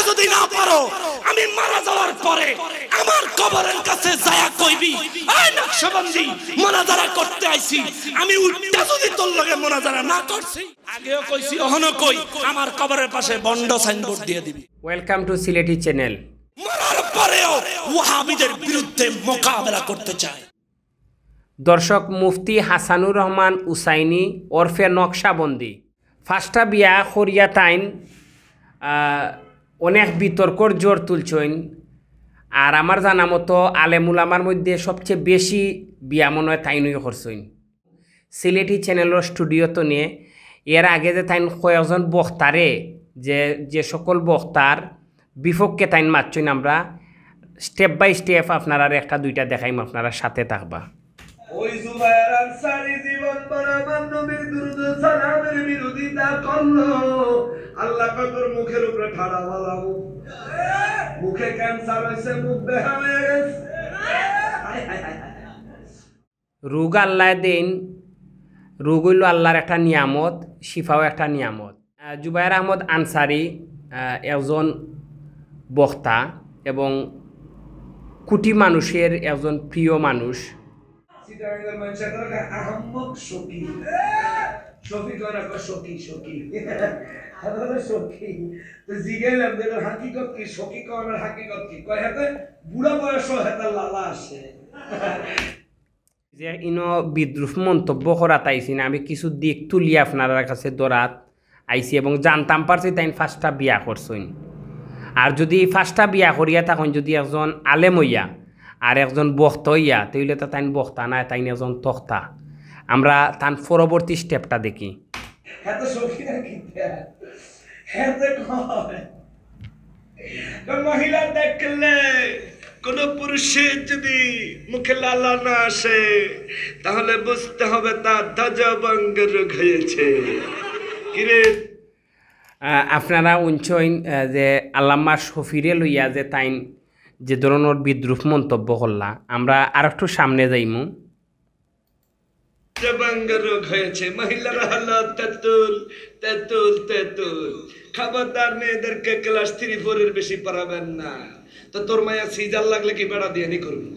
যদি না পারো আমি মারা যাওয়ার পরে আমার কবরের কাছে যায়া কইবি এই নকশবন্দি মুনাজারা করতে আইছি আমি উল্টা যদি তোর লগে মুনাজারা না করছি আগেও কইছি এখনো কই আমার কবরের পাশে বন্ড সাইনবোর্ড দিয়ে দিবি। Welcome to Sylheti channel. মরার পরেও ওয়াহাবিদের বিরুদ্ধে মোকাবেলা করতে চায়। দর্শক, মুফতি হাসানুর রহমান উসাইনি ওরফে নকশাবন্দি ফার্স্টটা বিয়া করিয়া তাইন অনেক বিতর্কর জোর তুলছেন। আর আমার জানা মতো আলেমুলামার মধ্যে সবচেয়ে বেশি বিয়া মনে হয় তাইনই করছেন। সিলেটি চ্যানেলের স্টুডিওতে নিয়ে এর আগে যে তাইন কয়েকজন বক্তারে যে সকল বক্তার বিপক্ষে তাইন মারছেন, আমরা স্টেপ বাই স্টেপ আপনারা একটা দুইটা দেখাইম, আপনারা সাথে থাকবা। ওই জুবায়ের আনসারী জীবন বরাবর নবীর দুরূদ ও সালামের বিরোধিতা করলো। আল্লাহ পাকের মুখের উপরে ঠাড়া মালাবো, মুখে ক্যান্সার হইছে, মুখ বেহা হয়ে গেছে। রোগ আল্লাহ দেন, রোগ হইল আল্লাহর একটা নিয়ামত, শিফাও একটা নিয়ামত। জুবায়ের আহমদ আনসারী একজন বক্তা এবং কোটি মানুষের একজন প্রিয় মানুষ। সিটাঙ্গের মানুষের আহম্মক শকি শফি করা শকি শকি হাদালে শকি তো জিগেলাম যে হাকিকত কি শকি করার হাকিকত কি কয় হাতে বুড়া বয়স হাতে লালা আসে যে ইনো বিদ্রুপ মন্তব্য করা তাইছি না, আমি কিছু দিক তুলি আপনার কাছে দরাত আইছি এবং জানতাম পারছি তাই ফার্স্টটা বিয়া করছেন। আর যদি ফার্স্টটা বিয়া করিয়া তখন যদি একজন আলেম হইয়া আর একজন বক্তা হইয়া, তাইলে তো তাইন বক্তা না, তাইন একজন তক্তা। আমরা তার পরবর্তী স্টেপটা দেখি। এত শকিরা কিতে এত কয় মহিলা দেখলে কোন পুরুষের যদি মুখে লালা না আসে তাহলে বুঝতে হবে তার ধ্বজভঙ্গ রোগ হয়েছে। কিরে আপনারা উঞ্চইন যে আল্লামা শফিরে লইয়া যে তাইন যে ধরনের বিদ্রুপ মন্তব্য করলা, আমরা আর একটু সামনে যাইমু। ধ্বজভঙ্গ রোগ হয়েছে, মহিলারা হলো তেতুল তেতুল তেতুল। খবরদার মেয়েদেরকে ক্লাস 3-4 এর বেশি পড়াবেন না। তো তোর মায়া সিজার লাগলে কি বেড়া দিয়ে নি করবি?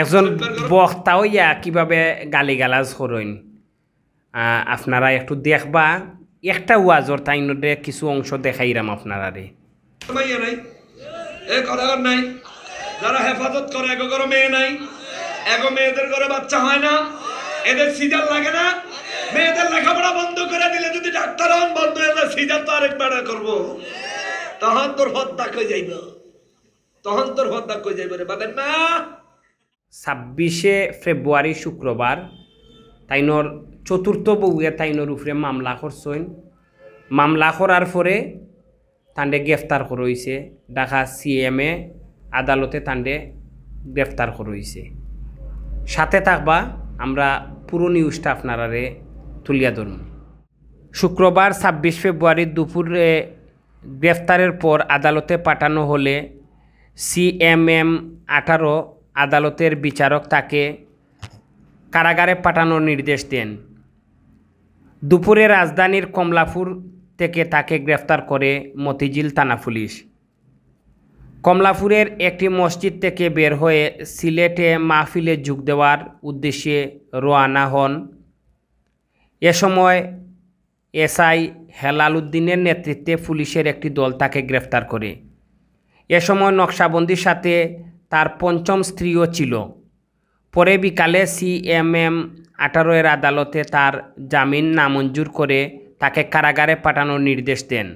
একজন বক্তা হইয়া কিভাবে গালিগালাজ করেন আপনারা একটু দেখবা। একটা ওয়াজর তাইনরে কিছু অংশ দেখাইরাম আপনারা রে। মাইয়া নাই, এ করার নাই, যারা হেফাজত করে এগো ঘরে মেয়ে নাই, এগো মেয়েদের ঘরে বাচ্চা হয় না, এদের সিজার লাগে না। মেয়েদের লেখাপড়া বন্ধ করে দিলে যদি ডাক্তার হন বন্ধ হয়ে যায়, সিজার তো আরেক বেড়া করবো, তখন তোর হত্যা কই যাইব, তখন তোর হত্যা কই যাইব রে বাদেন না। 26 ফেব্রুয়ারি শুক্রবার তাইনর চতুর্থ বউয়ে তাইনর উপরে মামলা করছেন। মামলা করার পরে তান্ডে গ্রেফতার করা হয়েছে। ঢাকা সিএমএ আদালতে তান্ডে গ্রেফতার করা হয়েছে। সাথে থাকবা, আমরা পুরো নিউজটা আপনারারে তুলিয়া ধরুন। শুক্রবার 26 ফেব্রুয়ারি দুপুরে গ্রেফতারের পর আদালতে পাঠানো হলে সিএমএম 18 আদালতের বিচারক তাকে কারাগারে পাঠানোর নির্দেশ দেন। দুপুরে রাজধানীর কমলাপুর থেকে তাকে গ্রেফতার করে মতিঝিল থানা পুলিশ। কমলাপুরের একটি মসজিদ থেকে বের হয়ে সিলেটে মাহফিলে যোগ দেওয়ার উদ্দেশ্যে রওনা হন। এ সময় এসআই হেলাল উদ্দিনের নেতৃত্বে পুলিশের একটি দল তাকে গ্রেফতার করে। এ সময় নকশাবন্দির সাথে তার 5ম স্ত্রীও ছিল। পরে বিকালে সিএমএম 18 এর আদালতে তার জামিন নামঞ্জুর করে তাকে কারাগারে পাঠানোর নির্দেশ দেন।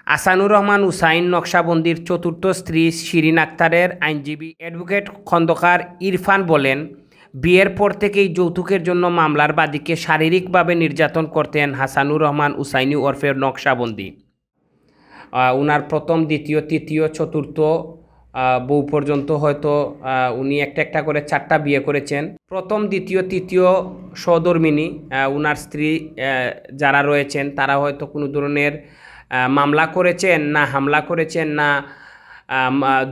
আসানুর রহমান উসাইন নকশাবন্দির চতুর্থ স্ত্রী শিরিন আক্তারের আইনজীবী অ্যাডভোকেট খন্দকার ইরফান বলেন, বিয়ের পর থেকেই যৌতুকের জন্য মামলার বাদীকে শারীরিকভাবে নির্যাতন করতেন হাসানুর রহমান উসাইনি ওরফে নকশাবন্দি। উনার প্রথম, দ্বিতীয়, তৃতীয়, চতুর্থ বউ পর্যন্ত হয়তো উনি একটা করে 4টা বিয়ে করেছেন। প্রথম, দ্বিতীয়, তৃতীয় সহধর্মিণী উনার স্ত্রী যারা রয়েছেন তারা হয়তো কোনো ধরনের মামলা করেছেন না হামলা করেছেন না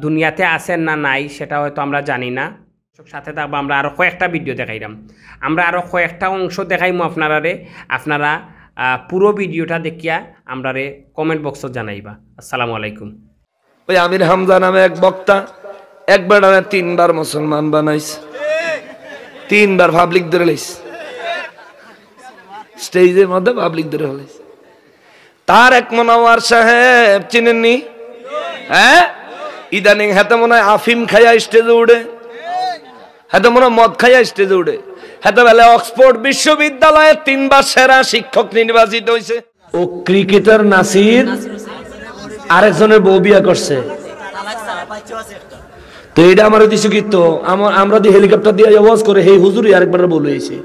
দুনিয়াতে আছেন না নাই, সেটা হয়তো আমরা জানি না। সাথে থাকবো, আমরা আরও কয়েকটা ভিডিও দেখাইলাম, আমরা আরও কয়েকটা অংশ দেখাইমু আপনারা পুরো ভিডিওটা দেখিয়া আমরারে কমেন্ট বক্সত জানাইবা। আসসালামু আলাইকুম। ওই আমির হামজা নামে এক বক্তা একবার 3বার মুসলমান বানাইছে, 3বার পাবলিক ধরে লাইছে, স্টেজের মধ্যে পাবলিক ধরে লাইছে। তার এক মনোয়ার সাহেব চিনেননি? হ্যাঁ, ইদানিং হাতে মনে হয় আফিম খাইয়া স্টেজে উঠে, হাতে মনে হয় মদ খাইয়া স্টেজে উঠে। হাতে বেলা অক্সফোর্ড বিশ্ববিদ্যালয়ে 3বার সেরা শিক্ষক নির্বাচিত হয়েছে। ও ক্রিকেটার নাসির আরেকজনের বউ বিয়া করছে। তো এটা আমার দিছে কি, তো আমরা দি হেলিকপ্টার দিয়ে আওয়াজ করে হে হুজুরি আরেকবার বলেছে।